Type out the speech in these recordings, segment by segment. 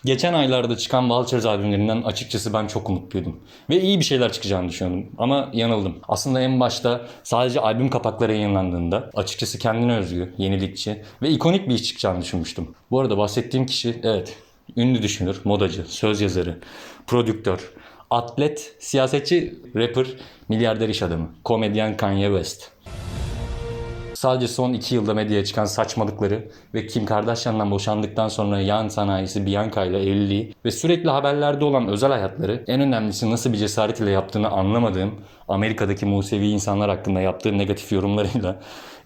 Geçen aylarda çıkan Vultures albümlerinden açıkçası ben çok umutluydum. Ve iyi bir şeyler çıkacağını düşünüyordum. Ama yanıldım. Aslında en başta sadece albüm kapakları yayınlandığında açıkçası kendine özgü, yenilikçi ve ikonik bir iş çıkacağını düşünmüştüm. Bu arada bahsettiğim kişi evet ünlü düşünür, modacı, söz yazarı, prodüktör, atlet, siyasetçi, rapper, milyarder iş adamı, komedyen Kanye West. Sadece son 2 yılda medyaya çıkan saçmalıkları ve Kim Kardashian'dan boşandıktan sonra yan sanayisi Bianca ile evliliği ve sürekli haberlerde olan özel hayatları, en önemlisi nasıl bir cesaret ile yaptığını anlamadığım Amerika'daki Musevi insanlar hakkında yaptığı negatif yorumlarıyla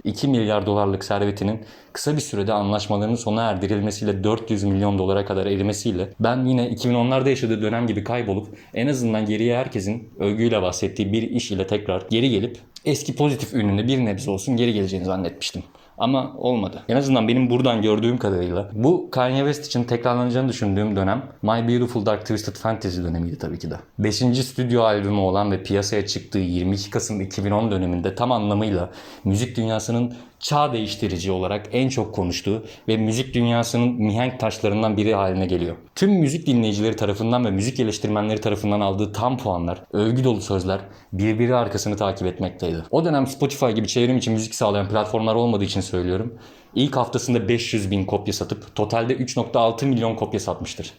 2 milyar dolarlık servetinin kısa bir sürede anlaşmalarının sona erdirilmesiyle 400 milyon dolara kadar erimesiyle ben yine 2010'larda yaşadığı dönem gibi kaybolup en azından geriye herkesin övgüyle bahsettiği bir iş ile tekrar geri gelip eski pozitif ününe bir nebze olsun geri geleceğini zannetmiştim. Ama olmadı. En azından benim buradan gördüğüm kadarıyla bu Kanye West için tekrarlanacağını düşündüğüm dönem My Beautiful Dark Twisted Fantasy dönemiydi tabii ki de. 5. stüdyo albümü olan ve piyasaya çıktığı 22 Kasım 2010 döneminde tam anlamıyla müzik dünyasının çağ değiştirici olarak en çok konuştuğu ve müzik dünyasının mihenk taşlarından biri haline geliyor. Tüm müzik dinleyicileri tarafından ve müzik eleştirmenleri tarafından aldığı tam puanlar, övgü dolu sözler birbiri arkasını takip etmekteydi. O dönem Spotify gibi çevrim içi müzik sağlayan platformlar olmadığı için söylüyorum. İlk haftasında 500 bin kopya satıp totalde 3,6 milyon kopya satmıştır.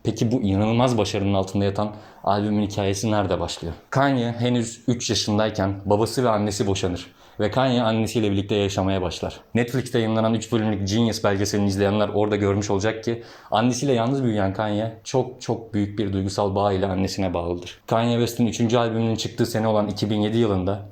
Peki bu inanılmaz başarının altında yatan albümün hikayesi nerede başlıyor? Kanye henüz 3 yaşındayken babası ve annesi boşanır ve Kanye annesiyle birlikte yaşamaya başlar. Netflix'te yayınlanan 3 bölümlük Genius belgeselini izleyenler orada görmüş olacak ki annesiyle yalnız büyüyen Kanye çok büyük bir duygusal bağ ile annesine bağlıdır. Kanye West'in 3. albümünün çıktığı sene olan 2007 yılında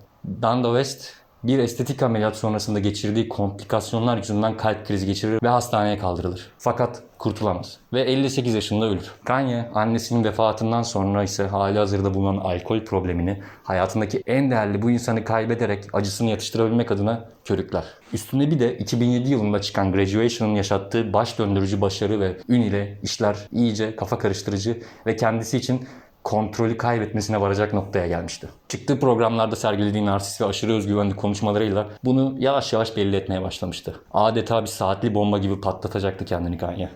Donda West bir estetik ameliyat sonrasında geçirdiği komplikasyonlar yüzünden kalp krizi geçirir ve hastaneye kaldırılır. Fakat kurtulamaz ve 58 yaşında ölür. Kanye annesinin vefatından sonra ise halihazırda bulunan alkol problemini hayatındaki en değerli bu insanı kaybederek acısını yatıştırabilmek adına körükler. Üstüne bir de 2007 yılında çıkan Graduation'ın yaşattığı baş döndürücü başarı ve ün ile işler iyice kafa karıştırıcı ve kendisi için kontrolü kaybetmesine varacak noktaya gelmişti. Çıktığı programlarda sergilediği narsist ve aşırı özgüvenli konuşmalarıyla bunu yavaş yavaş belli etmeye başlamıştı. Adeta bir saatli bomba gibi patlatacaktı kendini Kanye.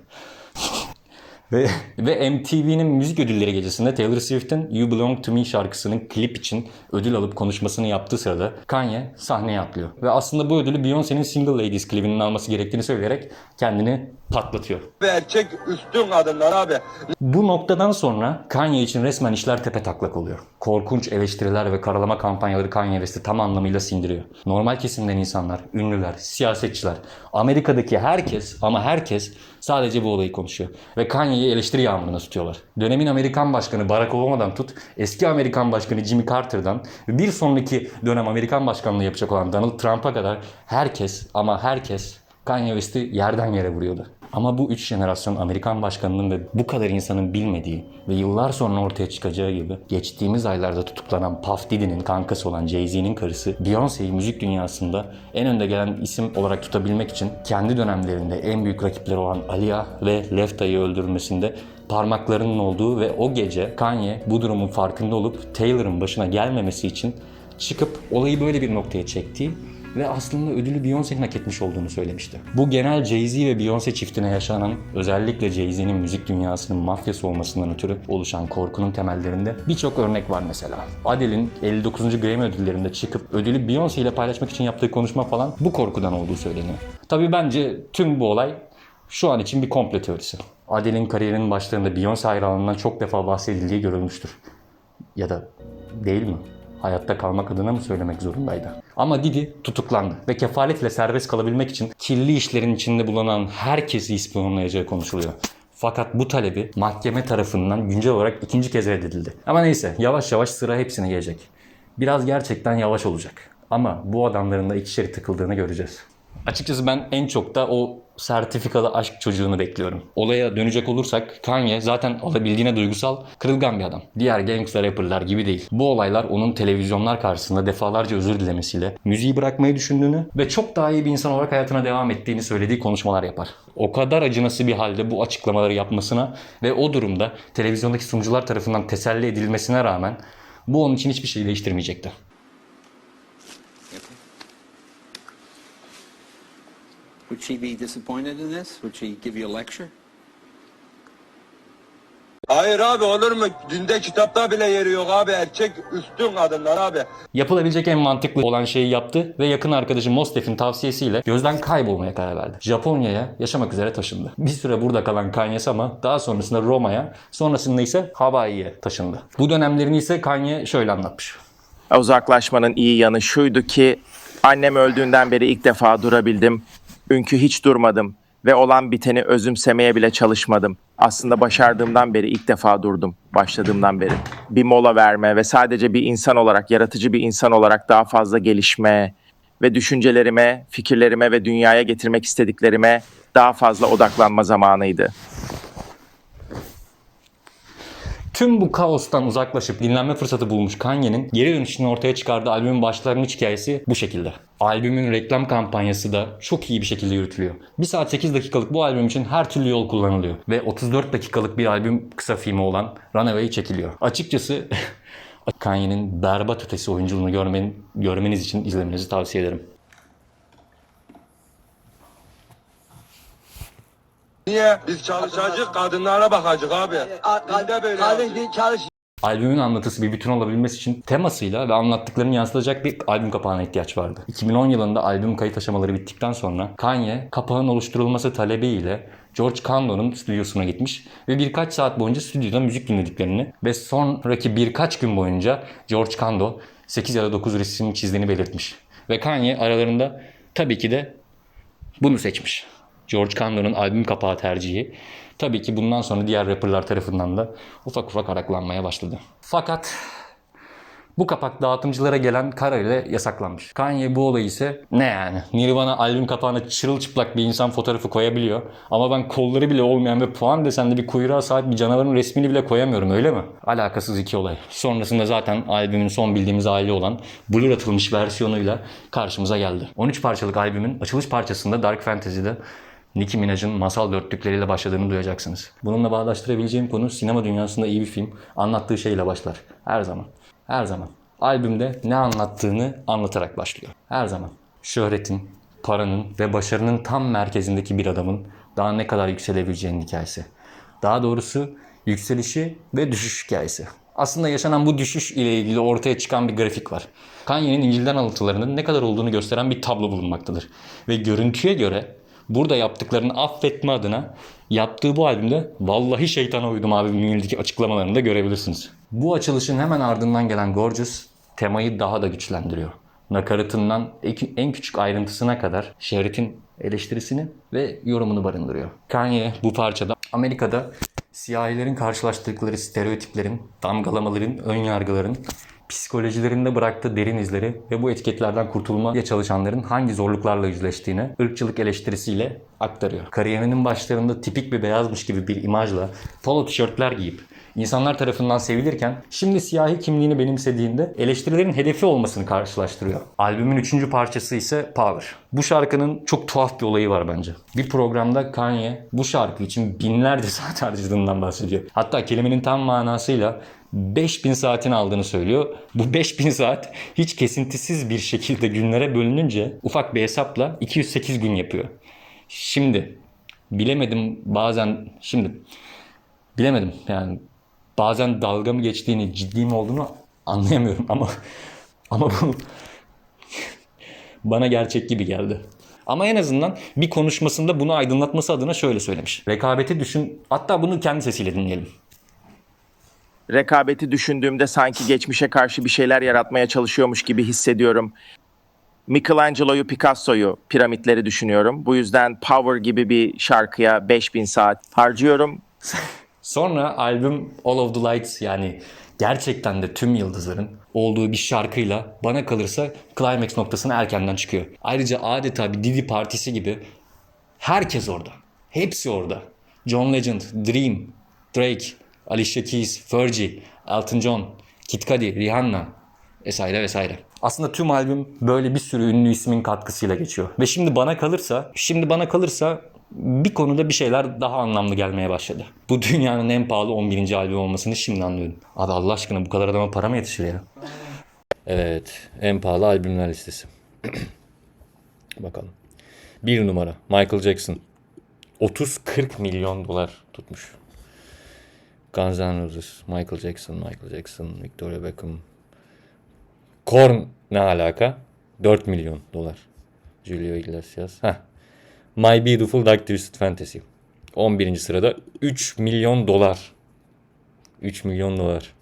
Ve MTV'nin müzik ödülleri gecesinde Taylor Swift'in You Belong To Me şarkısının klip için ödül alıp konuşmasını yaptığı sırada Kanye sahneye atlıyor. Ve aslında bu ödülü Beyoncé'nin Single Ladies klibinin alması gerektiğini söyleyerek kendini patlatıyor. Ve erkek üstün kadınlar abi. Bu noktadan sonra Kanye için resmen işler tepetaklak oluyor. Korkunç eleştiriler ve karalama kampanyaları Kanye West'i tam anlamıyla sindiriyor. Normal kesimden insanlar, ünlüler, siyasetçiler, Amerika'daki herkes ama herkes sadece bu olayı konuşuyor. Ve Kanye'yi eleştiri yağmuruna tutuyorlar. Dönemin Amerikan Başkanı Barack Obama'dan tut, eski Amerikan Başkanı Jimmy Carter'dan ve bir sonraki dönem Amerikan Başkanlığı yapacak olan Donald Trump'a kadar herkes ama herkes Kanye West'i yerden yere vuruyordu. Ama bu 3 jenerasyon Amerikan başkanının ve bu kadar insanın bilmediği ve yıllar sonra ortaya çıkacağı gibi geçtiğimiz aylarda tutuklanan Puff Diddy'nin kankası olan Jay-Z'nin karısı Beyoncé'yi müzik dünyasında en önde gelen isim olarak tutabilmek için kendi dönemlerinde en büyük rakipleri olan Aaliyah ve Lefta'yı öldürülmesinde parmaklarının olduğu ve o gece Kanye bu durumun farkında olup Taylor'ın başına gelmemesi için çıkıp olayı böyle bir noktaya çektiği ve aslında ödülü Beyoncé'nin hak etmiş olduğunu söylemişti. Bu genel Jay-Z ve Beyoncé çiftine yaşanan, özellikle Jay-Z'nin müzik dünyasının mafyası olmasından ötürü oluşan korkunun temellerinde birçok örnek var mesela. Adele'in 59. Grammy ödüllerinde çıkıp ödülü Beyoncé ile paylaşmak için yaptığı konuşma falan bu korkudan olduğu söyleniyor. Tabii bence tüm bu olay şu an için bir komplo teorisi. Adele'in kariyerinin başlarında Beyoncé hayranlığından çok defa bahsedildiği görülmüştür. Ya da değil mi? Hayatta kalmak adına mı söylemek zorundaydı? Ama Diddy tutuklandı ve kefaletle serbest kalabilmek için kirli işlerin içinde bulunan herkesi ispiyonlayacağı konuşuluyor. Fakat bu talebi mahkeme tarafından güncel olarak 2. kez reddedildi. Ama neyse yavaş yavaş sıra hepsine gelecek. Biraz gerçekten yavaş olacak. Ama bu adamların da ikişeri tıkıldığını göreceğiz. Açıkçası ben en çok da o sertifikalı aşk çocuğunu bekliyorum. Olaya dönecek olursak Kanye zaten alabildiğine duygusal, kırılgan bir adam. Diğer gangster rapperlar gibi değil. Bu olaylar onun televizyonlar karşısında defalarca özür dilemesiyle müziği bırakmayı düşündüğünü ve çok daha iyi bir insan olarak hayatına devam ettiğini söylediği konuşmalar yapar. O kadar acınası bir halde bu açıklamaları yapmasına ve o durumda televizyondaki sunucular tarafından teselli edilmesine rağmen bu onun için hiçbir şey değiştirmeyecekti. Would she be disappointed in this? Would she give you a lecture? Hayır abi, olur mu? Dinde kitapta bile yeri yok abi. Erkek üstün kadınlar abi. Yapılabilecek en mantıklı olan şeyi yaptı ve yakın arkadaşı Mostef'in tavsiyesiyle gözden kaybolmaya karar verdi. Japonya'ya yaşamak üzere taşındı. Bir süre burada kalan Kanye ama daha sonrasında Roma'ya, sonrasında ise Hawaii'ye taşındı. Bu dönemlerini ise Kanye şöyle anlatmış. Uzaklaşmanın iyi yanı şuydu ki annem öldüğünden beri ilk defa durabildim. Çünkü hiç durmadım ve olan biteni özümsemeye bile çalışmadım. Aslında başardığımdan beri ilk defa durdum, başladığımdan beri. Bir mola verme ve sadece bir insan olarak, yaratıcı bir insan olarak daha fazla gelişme ve düşüncelerime, fikirlerime ve dünyaya getirmek istediklerime daha fazla odaklanma zamanıydı. Tüm bu kaostan uzaklaşıp dinlenme fırsatı bulmuş Kanye'nin geri dönüşünü ortaya çıkardığı albümün başlangıç hikayesi bu şekilde. Albümün reklam kampanyası da çok iyi bir şekilde yürütülüyor. 1 saat 8 dakikalık bu albüm için her türlü yol kullanılıyor. Ve 34 dakikalık bir albüm kısa filmi olan Runaway çekiliyor. Açıkçası Kanye'nin berbat ötesi oyunculuğunu görmeniz için izlemenizi tavsiye ederim. Niye? Biz çalışacak, kadınlara bakacak abi. Dinde böyle yazıyor. Kadın çalış. Albümün anlatısı bir bütün olabilmesi için temasıyla ve anlattıklarını yansıtacak bir albüm kapağına ihtiyaç vardı. 2010 yılında albüm kayıt aşamaları bittikten sonra Kanye kapağın oluşturulması talebiyle George Condo'nun stüdyosuna gitmiş ve birkaç saat boyunca stüdyoda müzik dinlediklerini ve sonraki birkaç gün boyunca George Condo 8 ya da 9 resim çizdiğini belirtmiş. Ve Kanye aralarında tabii ki de bunu seçmiş. George Condo'nun albüm kapağı tercihi. Tabii ki bundan sonra diğer rapperlar tarafından da ufak ufak araklanmaya başladı. Fakat bu kapak dağıtımcılara gelen karar ile yasaklanmış. Kanye bu olayı ise ne yani? Nirvana albüm kapağına çırılçıplak bir insan fotoğrafı koyabiliyor. Ama ben kolları bile olmayan ve puan desenli bir kuyruğa sahip bir canavarın resmini bile koyamıyorum, öyle mi? Alakasız iki olay. Sonrasında zaten albümün son bildiğimiz hali olan blur atılmış versiyonuyla karşımıza geldi. 13 parçalık albümün açılış parçasında Dark Fantasy'de Nicki Minaj'ın masal dörtlükleriyle başladığını duyacaksınız. Bununla bağdaştırabileceğim konu sinema dünyasında iyi bir film anlattığı şeyle başlar. Her zaman. Her zaman. Albümde ne anlattığını anlatarak başlıyor. Her zaman. Şöhretin, paranın ve başarının tam merkezindeki bir adamın daha ne kadar yükselebileceğinin hikayesi. Daha doğrusu yükselişi ve düşüş hikayesi. Aslında yaşanan bu düşüş ile ilgili ortaya çıkan bir grafik var. Kanye'nin İncil'den alıntılarının ne kadar olduğunu gösteren bir tablo bulunmaktadır. Ve görüntüye göre burada yaptıklarını affetme adına yaptığı bu albümde vallahi şeytana uydum abi Münir'deki açıklamalarını da görebilirsiniz. Bu açılışın hemen ardından gelen Gorgeous temayı daha da güçlendiriyor. Nakaratından en küçük ayrıntısına kadar şehretin eleştirisini ve yorumunu barındırıyor. Kanye bu parçada Amerika'da siyahilerin karşılaştıkları stereotiplerin, damgalamaların, önyargıların, psikolojilerinde bıraktığı derin izleri ve bu etiketlerden kurtulmaya çalışanların hangi zorluklarla yüzleştiğini ırkçılık eleştirisiyle aktarıyor. Kariyerinin başlarında tipik bir beyazmış gibi bir imajla polo tişörtler giyip insanlar tarafından sevilirken şimdi siyahi kimliğini benimsediğinde eleştirilerin hedefi olmasını karşılaştırıyor. Albümün 3. parçası ise Power. Bu şarkının çok tuhaf bir olayı var bence. Bir programda Kanye bu şarkı için binlerce saat harcadığından bahsediyor. Hatta kelimenin tam manasıyla 5000 saatini aldığını söylüyor. Bu 5000 saat hiç kesintisiz bir şekilde günlere bölününce ufak bir hesapla 208 gün yapıyor. Bilemedim yani bazen dalga mı geçtiğini, ciddi mi olduğunu anlayamıyorum ama bu bana gerçek gibi geldi. Ama en azından bir konuşmasında bunu aydınlatması adına şöyle söylemiş. Rekabeti düşün, hatta bunu kendi sesiyle dinleyelim. Rekabeti düşündüğümde sanki geçmişe karşı bir şeyler yaratmaya çalışıyormuş gibi hissediyorum. Michelangelo'yu, Picasso'yu, piramitleri düşünüyorum. Bu yüzden Power gibi bir şarkıya 5000 saat harcıyorum. Sonra albüm All of the Lights, yani gerçekten de tüm yıldızların olduğu bir şarkıyla bana kalırsa climax noktasına erkenden çıkıyor. Ayrıca adeta bir Didi partisi gibi herkes orada. Hepsi orada. John Legend, Dream, Drake, Alicia Keys, Fergie, Elton John, Kid Cudi, Rihanna vesaire vesaire. Aslında tüm albüm böyle bir sürü ünlü ismin katkısıyla geçiyor. Ve şimdi bana kalırsa bir konuda bir şeyler daha anlamlı gelmeye başladı. Bu dünyanın en pahalı 11. albüm olmasını şimdi anlıyorum. Abi Allah aşkına bu kadar adama para mı yetişir ya? Evet, en pahalı albümler listesi. Bakalım. 1 numara Michael Jackson. 30-40 milyon dolar tutmuş. Guns N' Roses, Michael Jackson, Victoria Beckham. Korn ne alaka? 4 milyon dolar. Julio Iglesias. Heh. My Beautiful Dark Twisted Fantasy. 11. sırada 3 milyon dolar. 3 milyon dolar.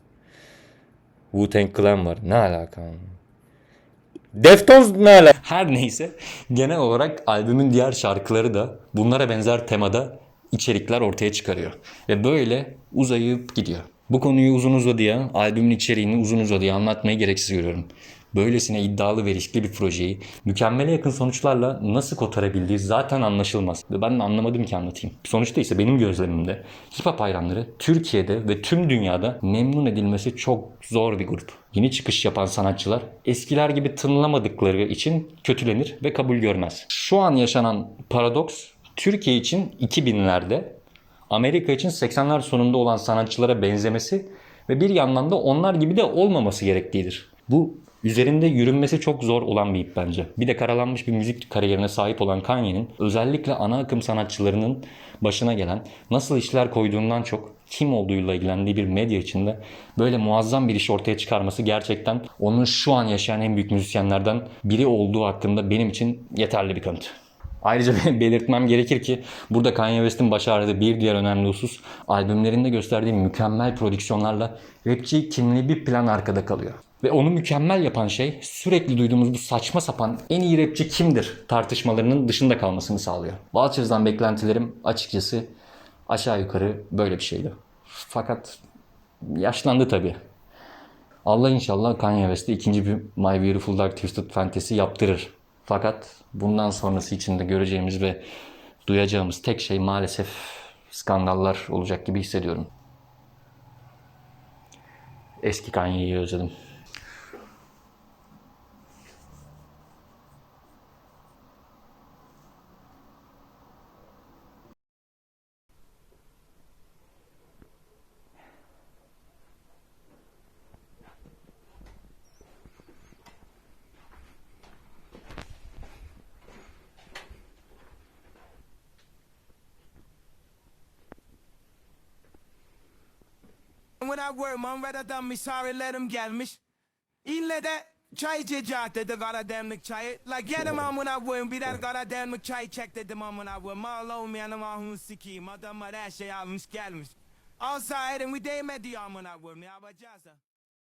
Wu-Tang Clan var. Ne alaka? Deftones ne alaka? Her neyse. Genel olarak albümün diğer şarkıları da bunlara benzer temada içerikler ortaya çıkarıyor. Ve böyle uzayıp gidiyor. Bu konuyu uzun uzadıya, albümün içeriğini uzun uzadıya anlatmayı gereksiz görüyorum. Böylesine iddialı ve riskli bir projeyi mükemmele yakın sonuçlarla nasıl kotarabildiği zaten anlaşılmaz. Ve ben de anlamadım ki anlatayım. Sonuçta ise benim gözlemimde hip hop hayranları Türkiye'de ve tüm dünyada memnun edilmesi çok zor bir grup. Yeni çıkış yapan sanatçılar eskiler gibi tınlamadıkları için kötülenir ve kabul görmez. Şu an yaşanan paradoks Türkiye için 2000'lerde, Amerika için 80'ler sonunda olan sanatçılara benzemesi ve bir yandan da onlar gibi de olmaması gerektiğidir. Bu üzerinde yürünmesi çok zor olan bir ip bence. Bir de karalanmış bir müzik kariyerine sahip olan Kanye'nin özellikle ana akım sanatçılarının başına gelen nasıl işler koyduğundan çok kim olduğuyla ilgilendiği bir medya içinde böyle muazzam bir iş ortaya çıkarması gerçekten onun şu an yaşayan en büyük müzisyenlerden biri olduğu hakkında benim için yeterli bir kanıt. Ayrıca belirtmem gerekir ki burada Kanye West'in başardığı bir diğer önemli husus albümlerinde gösterdiği mükemmel prodüksiyonlarla rapçi kimliği bir plan arkada kalıyor. Ve onu mükemmel yapan şey sürekli duyduğumuz bu saçma sapan en iyi rapçi kimdir tartışmalarının dışında kalmasını sağlıyor. Vultures'dan beklentilerim açıkçası aşağı yukarı böyle bir şeydi. Fakat yaşlandı tabii. Allah inşallah Kanye West'e ikinci bir My Beautiful Dark Twisted Fantasy yaptırır. Fakat bundan sonrası için de göreceğimiz ve duyacağımız tek şey maalesef skandallar olacak gibi hissediyorum. Eski Kanye'yi özledim. When I work, man, rather than me sorry, let him gelmiş. İlle de çay içeceğim dedi, karademlik çayı. Like, yeah, man, when I work, bir de karademlik çay çek dedim, man, when I work. Mal olmayanım, ahun sikiyim, adamlar her şey almış gelmiş. Outside and we değmedi ya, when I work, ne yapacağız?